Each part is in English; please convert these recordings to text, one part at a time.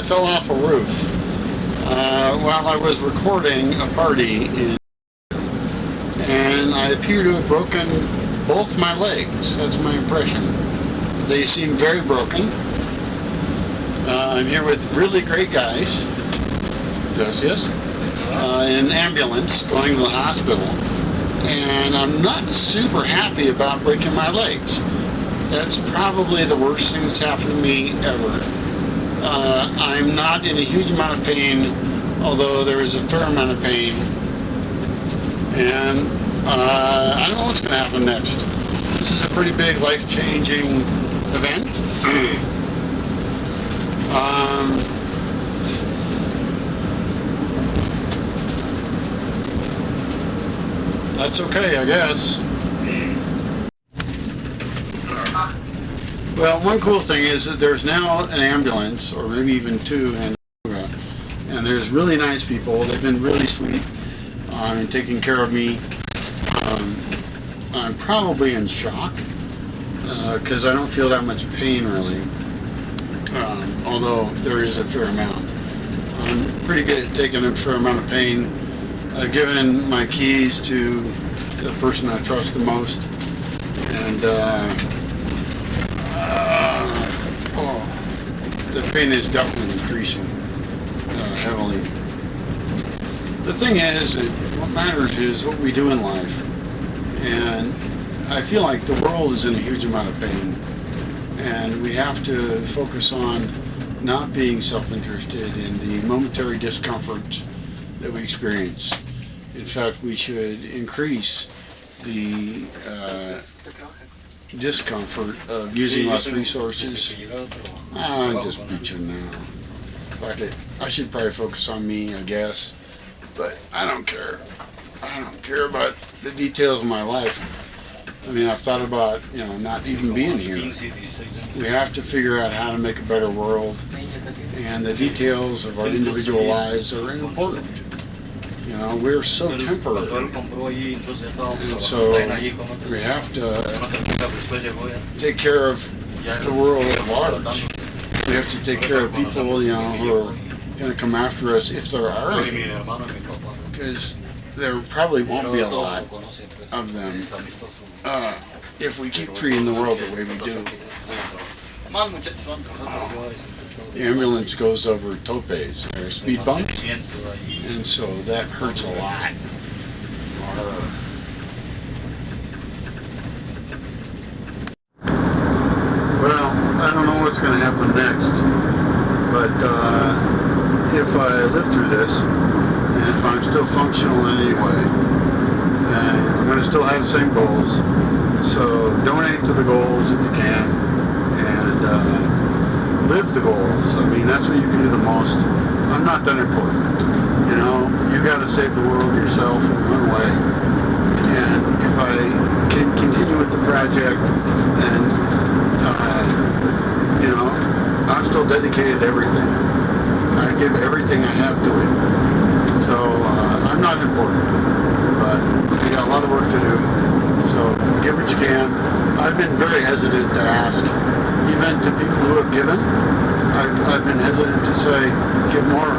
I fell off a roof while I was recording a party, and I appear to have broken both my legs. That's my impression. They seem very broken. I'm here with really great guys. Yes. In an ambulance going to the hospital, and I'm not super happy about breaking my legs. That's probably the worst thing that's happened to me ever. I'm not in a huge amount of pain, although there is a fair amount of pain, and I don't know what's going to happen next. This is a pretty big life-changing event. That's okay, I guess. Well, one cool thing is that there's now an ambulance, or maybe even two, and there's really nice people. They've been really sweet in taking care of me. I'm probably in shock because I don't feel that much pain really, although there is a fair amount. I'm pretty good at taking a fair amount of pain. I've given my keys to the person I trust the most, and the pain is definitely increasing heavily. The thing is that what matters is what we do in life, and I feel like the world is in a huge amount of pain, and we have to focus on not being self-interested in the momentary discomfort that we experience. In fact, we should increase the discomfort of using less resources. I'm just preaching now. Fuck it. I should probably focus on me, I guess. But I don't care. I don't care about the details of my life. I mean, I've thought about, not even being here. We have to figure out how to make a better world, and the details of our individual lives are important. We're so temporary, and so we have to take care of the world at large. We have to take care of people, who are going to come after us, if there are any, because there probably won't be a lot of them if we keep treating the world the way we do. The ambulance goes over topes. There are speed bumps, and so that hurts a lot. Well, I don't know what's going to happen next, but if I live through this, and if I'm still functional in any way, then I'm going to still have the same goals. So donate to the goals if you can, and live the goals. I mean, that's what you can do the most. I'm not that important. You got to save the world yourself in one way. And if I can continue with the project, then, I'm still dedicated to everything. I give everything I have to it. So, I'm not important. But we got a lot of work to do. So, give what you can. I've been very hesitant to ask, even to people who have given. I've been hesitant to say, give more.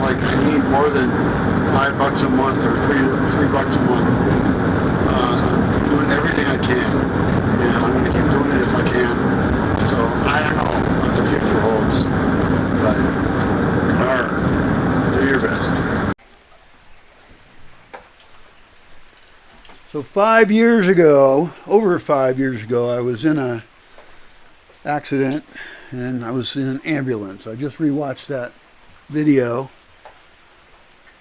Like I need more than $5 a month or $3 a month. I'm doing everything I can, and I'm going to keep doing it if I can. So I don't know what the future holds, but do your best. So 5 years ago, over 5 years ago, I was in a accident, and I was in an ambulance. I just rewatched that video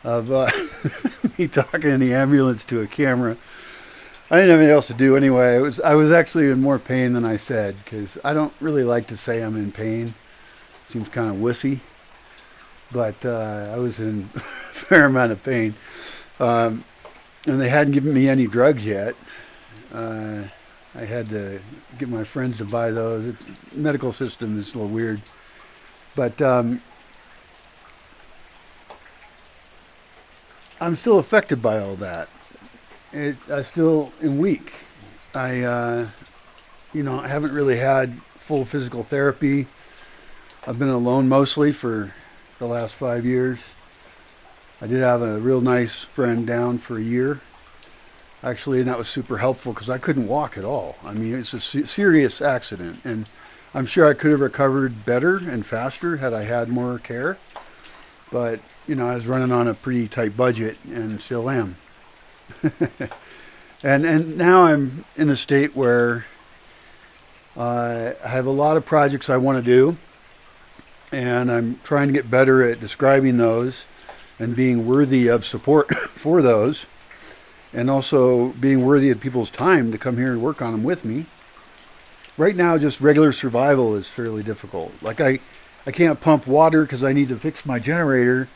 of me talking in the ambulance to a camera. I didn't have anything else to do anyway. I was actually in more pain than I said, because I don't really like to say I'm in pain. It seems kind of wussy. But I was in a fair amount of pain. And they hadn't given me any drugs yet. I had to get my friends to buy those. The medical system is a little weird. But I'm still affected by all that. I still am weak. I haven't really had full physical therapy. I've been alone mostly for the last 5 years. I did have a real nice friend down for a year, actually, and that was super helpful because I couldn't walk at all. I mean, it's a serious accident, and I'm sure I could have recovered better and faster had I had more care. But, you know, I was running on a pretty tight budget and still am. and now I'm in a state where I have a lot of projects I want to do, and I'm trying to get better at describing those and being worthy of support for those, and also being worthy of people's time to come here and work on them with me. Right now, just regular survival is fairly difficult. Like I can't pump water because I need to fix my generator.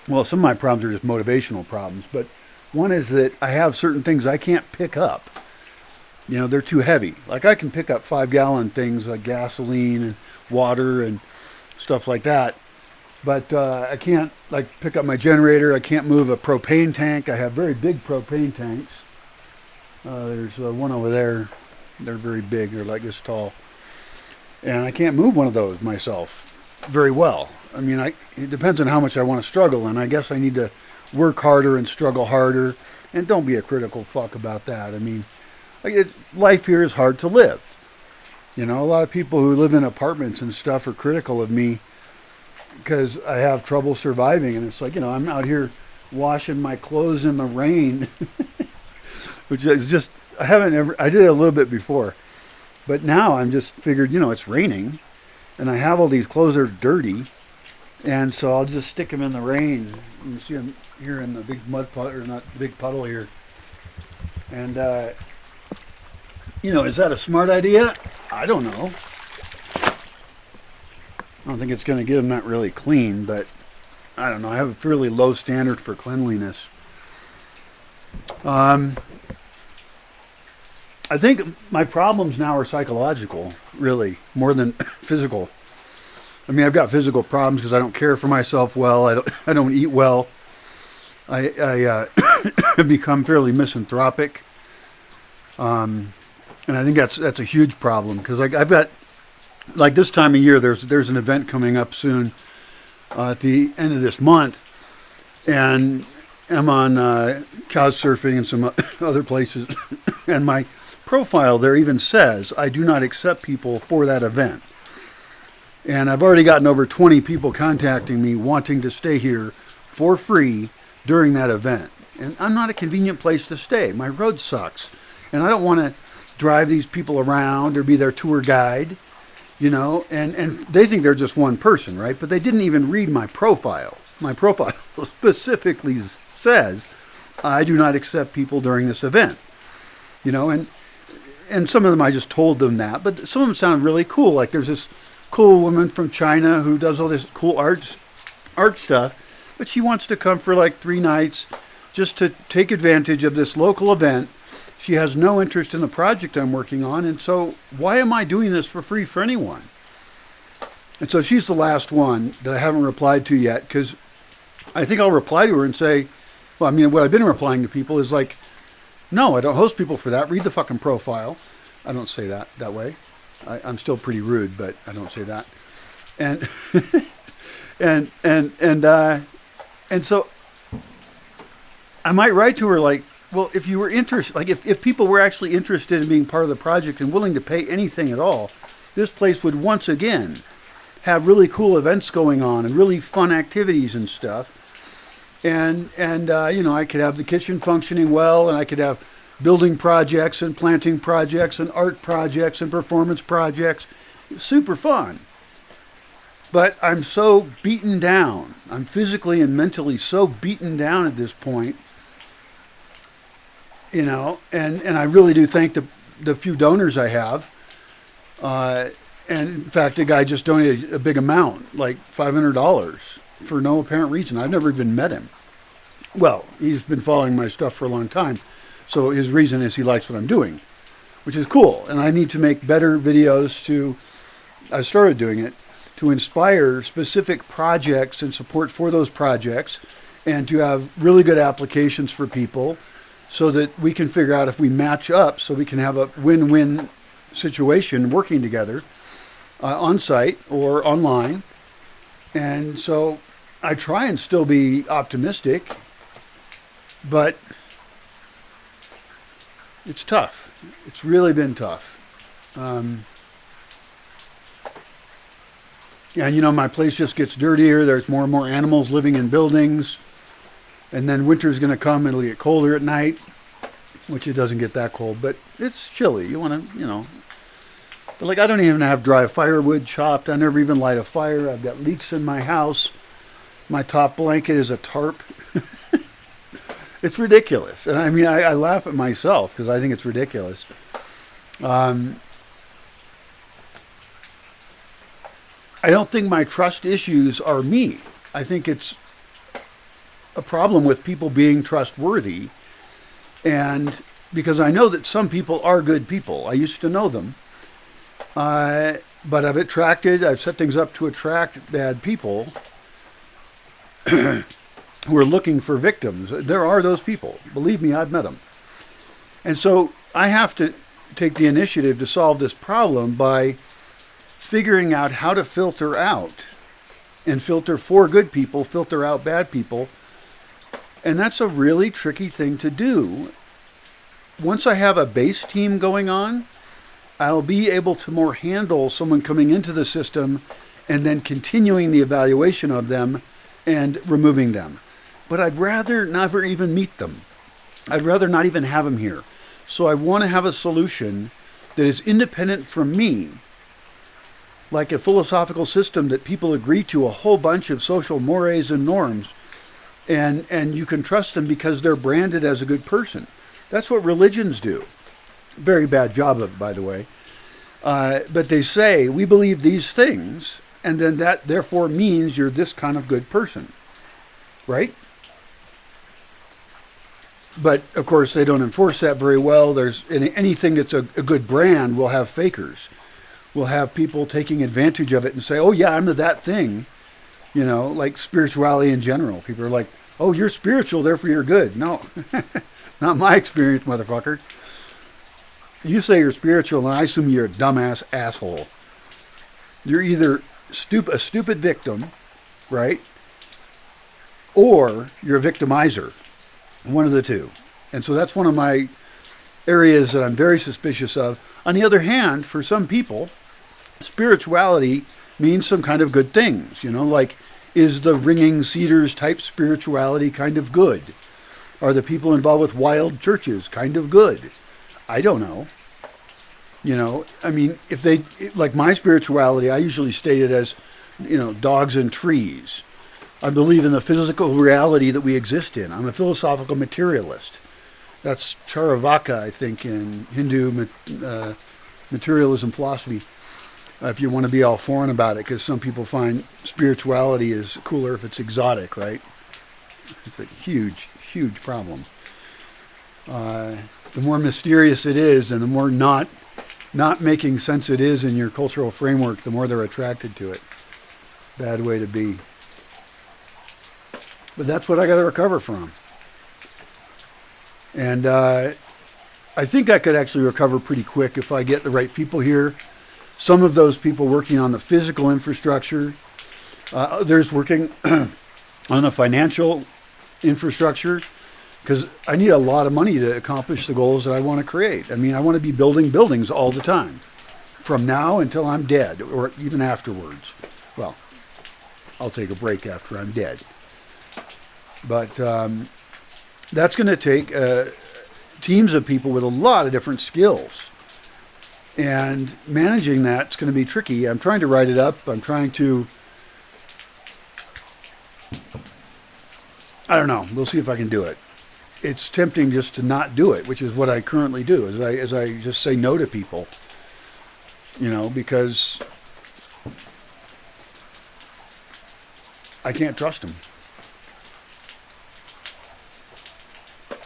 Well, some of my problems are just motivational problems, but one is that I have certain things I can't pick up. You know, they're too heavy. Like I can pick up 5-gallon things like gasoline and water and stuff like that, but I can't like pick up my generator. I can't move a propane tank. I have very big propane tanks. There's one over there. They're very big. They're like this tall. And I can't move one of those myself very well. I mean, it depends on how much I want to struggle, and I guess I need to work harder and struggle harder, and don't be a critical fuck about that. I mean, life here is hard to live. You know, a lot of people who live in apartments and stuff are critical of me because I have trouble surviving, and it's like, you know, I'm out here washing my clothes in the rain, which is just, I did it a little bit before. But now I'm just figured, you know, it's raining, and I have all these clothes that are dirty, and so I'll just stick them in the rain. You can see them here in the big mud puddle, or not big puddle here. And, you know, is that a smart idea? I don't know. I don't think it's going to get them not really clean, but I don't know. I have a fairly low standard for cleanliness. I think my problems now are psychological, really, more than physical. I mean, I've got physical problems because I don't care for myself well. I don't eat well. I have become fairly misanthropic, and I think that's a huge problem because like I've got, like this time of year, there's an event coming up soon at the end of this month, and I'm on couch surfing and some other places, and my profile there even says I do not accept people for that event. And I've already gotten over 20 people contacting me wanting to stay here for free during that event. And I'm not a convenient place to stay. My road sucks. And I don't want to drive these people around or be their tour guide, you know, and they think they're just one person, right? But they didn't even read my profile. My profile specifically says I do not accept people during this event, you know, and some of them I just told them that, but some of them sound really cool. Like there's this cool woman from China who does all this cool art stuff, but she wants to come for like 3 nights just to take advantage of this local event. She has no interest in the project I'm working on, and so why am I doing this for free for anyone? And so she's the last one that I haven't replied to yet, because I think I'll reply to her and say, well, I mean, what I've been replying to people is like, no, I don't host people for that. Read the fucking profile. I don't say that way. I'm still pretty rude, but I don't say that. And and so I might write to her like, well, if you were interested, like if people were actually interested in being part of the project and willing to pay anything at all, this place would once again have really cool events going on and really fun activities and stuff. And you know, I could have the kitchen functioning well, and I could have building projects and planting projects and art projects and performance projects. Super fun. But I'm so beaten down. I'm physically and mentally so beaten down at this point. You know, and I really do thank the few donors I have. And in fact, a guy just donated a big amount, like $500, for no apparent reason. I've never even met him. Well, he's been following my stuff for a long time, so his reason is he likes what I'm doing, which is cool. And I need to make better videos I started doing it, to inspire specific projects and support for those projects, and to have really good applications for people so that we can figure out if we match up so we can have a win-win situation working together. on site or online. And so I try and still be optimistic, but it's tough. It's really been tough. And, you know, my place just gets dirtier. There's more and more animals living in buildings. And then winter's going to come. It'll get colder at night, which it doesn't get that cold, but it's chilly. You want to, you know. But, like, I don't even have dry firewood chopped. I never even light a fire. I've got leaks in my house. My top blanket is a tarp. It's ridiculous. And, I mean, I laugh at myself because I think it's ridiculous. I don't think my trust issues are me. I think it's a problem with people being trustworthy. And because I know that some people are good people. I used to know them. But I've set things up to attract bad people who are looking for victims. There are those people. Believe me, I've met them. And so I have to take the initiative to solve this problem by figuring out how to filter out and filter for good people, filter out bad people. And that's a really tricky thing to do. Once I have a base team going on, I'll be able to more handle someone coming into the system and then continuing the evaluation of them and removing them. But I'd rather never even meet them. I'd rather not even have them here. So I want to have a solution that is independent from me, like a philosophical system that people agree to, a whole bunch of social mores and norms, and you can trust them because they're branded as a good person. That's what religions do. Very bad job of it, by the way. But they say, we believe these things, and then that therefore means you're this kind of good person. Right? But, of course, they don't enforce that very well. There's anything that's a good brand will have fakers. Will have people taking advantage of it and say, oh, yeah, I'm that thing. You know, like spirituality in general. People are like, oh, you're spiritual, therefore you're good. No, not my experience, motherfucker. You say you're spiritual, and I assume you're a dumbass asshole. You're either a stupid victim, right? Or you're a victimizer. One of the two. And so that's one of my areas that I'm very suspicious of. On the other hand, for some people, spirituality means some kind of good things. You know, like, is the ringing cedars type spirituality kind of good? Are the people involved with wild churches kind of good? I don't know. You know, I mean, if they, like my spirituality, I usually state it as, you know, dogs and trees. I believe in the physical reality that we exist in. I'm a philosophical materialist. That's Charvaka, I think, in Hindu materialism philosophy. If you want to be all foreign about it, because some people find spirituality is cooler if it's exotic, right? It's a huge, huge problem. The more mysterious it is, and the more not making sense it is in your cultural framework, the more they're attracted to it. Bad way to be. But that's what I got to recover from. And I think I could actually recover pretty quick if I get the right people here. Some of those people working on the physical infrastructure. Others working on the financial infrastructure. Because I need a lot of money to accomplish the goals that I want to create. I mean, I want to be building buildings all the time. From now until I'm dead, or even afterwards. Well, I'll take a break after I'm dead. But that's going to take teams of people with a lot of different skills. And managing that's going to be tricky. I'm trying to write it up. I'm trying to... I don't know. We'll see if I can do it. It's tempting just to not do it, which is what I currently do, as I just say no to people. You know, because I can't trust them.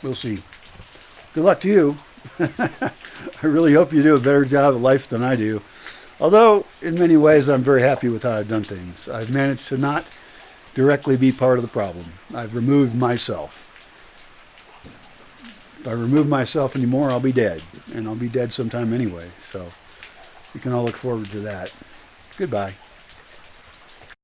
We'll see. Good luck to you. I really hope you do a better job of life than I do. Although, in many ways, I'm very happy with how I've done things. I've managed to not directly be part of the problem. I've removed myself. If I remove myself anymore, I'll be dead. And I'll be dead sometime anyway. So, you can all look forward to that. Goodbye.